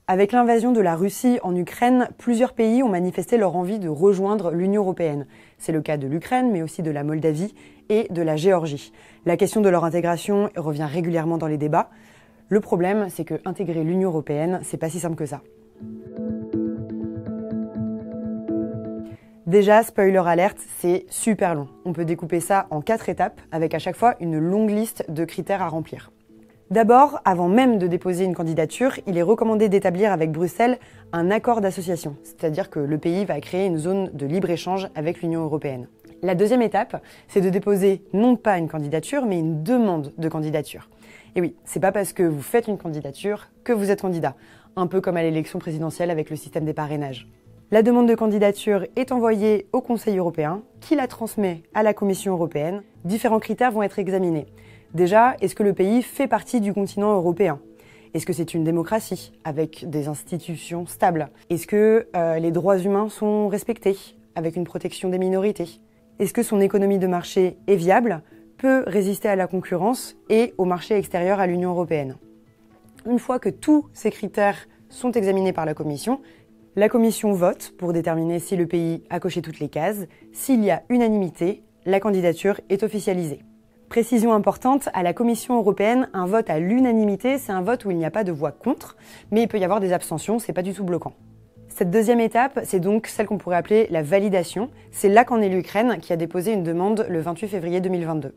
Avec l'invasion de la Russie en Ukraine, plusieurs pays ont manifesté leur envie de rejoindre l'Union européenne. C'est le cas de l'Ukraine, mais aussi de la Moldavie et de la Géorgie. La question de leur intégration revient régulièrement dans les débats. Le problème, c'est que intégrer l'Union européenne, c'est pas si simple que ça. Déjà, spoiler alerte, c'est super long. On peut découper ça en 4 étapes, avec à chaque fois une longue liste de critères à remplir. D'abord, avant même de déposer une candidature, il est recommandé d'établir avec Bruxelles un accord d'association, c'est-à-dire que le pays va créer une zone de libre-échange avec l'Union européenne. La deuxième étape, c'est de déposer non pas une candidature, mais une demande de candidature. Et oui, c'est pas parce que vous faites une candidature que vous êtes candidat, un peu comme à l'élection présidentielle avec le système des parrainages. La demande de candidature est envoyée au Conseil européen, qui la transmet à la Commission européenne. Différents critères vont être examinés. Déjà, est-ce que le pays fait partie du continent européen ? Est-ce que c'est une démocratie avec des institutions stables ? Est-ce que les droits humains sont respectés avec une protection des minorités ? Est-ce que son économie de marché est viable, peut résister à la concurrence et au marché extérieur à l'Union européenne ? Une fois que tous ces critères sont examinés par la Commission vote pour déterminer si le pays a coché toutes les cases. S'il y a unanimité, la candidature est officialisée. Précision importante, à la Commission européenne, un vote à l'unanimité, c'est un vote où il n'y a pas de voix contre, mais il peut y avoir des abstentions, c'est pas du tout bloquant. Cette deuxième étape, c'est donc celle qu'on pourrait appeler la validation. C'est là qu'en est l'Ukraine qui a déposé une demande le 28 février 2022.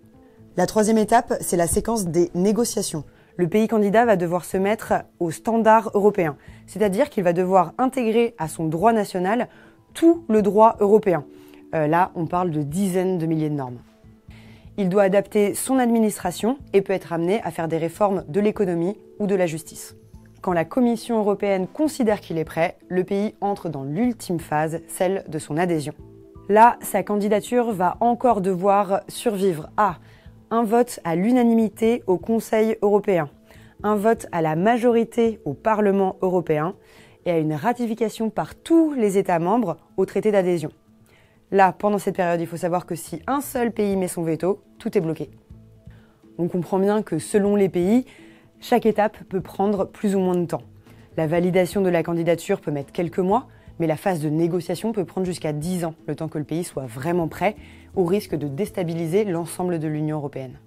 La troisième étape, c'est la séquence des négociations. Le pays candidat va devoir se mettre aux standards européens, c'est-à-dire qu'il va devoir intégrer à son droit national tout le droit européen. Là, on parle de dizaines de milliers de normes. Il doit adapter son administration et peut être amené à faire des réformes de l'économie ou de la justice. Quand la Commission européenne considère qu'il est prêt, le pays entre dans l'ultime phase, celle de son adhésion. Là, sa candidature va encore devoir survivre à un vote à l'unanimité au Conseil européen, un vote à la majorité au Parlement européen et à une ratification par tous les États membres au traité d'adhésion. Là, pendant cette période, il faut savoir que si un seul pays met son veto, tout est bloqué. On comprend bien que selon les pays, chaque étape peut prendre plus ou moins de temps. La validation de la candidature peut mettre quelques mois, mais la phase de négociation peut prendre jusqu'à 10 ans, le temps que le pays soit vraiment prêt, au risque de déstabiliser l'ensemble de l'Union européenne.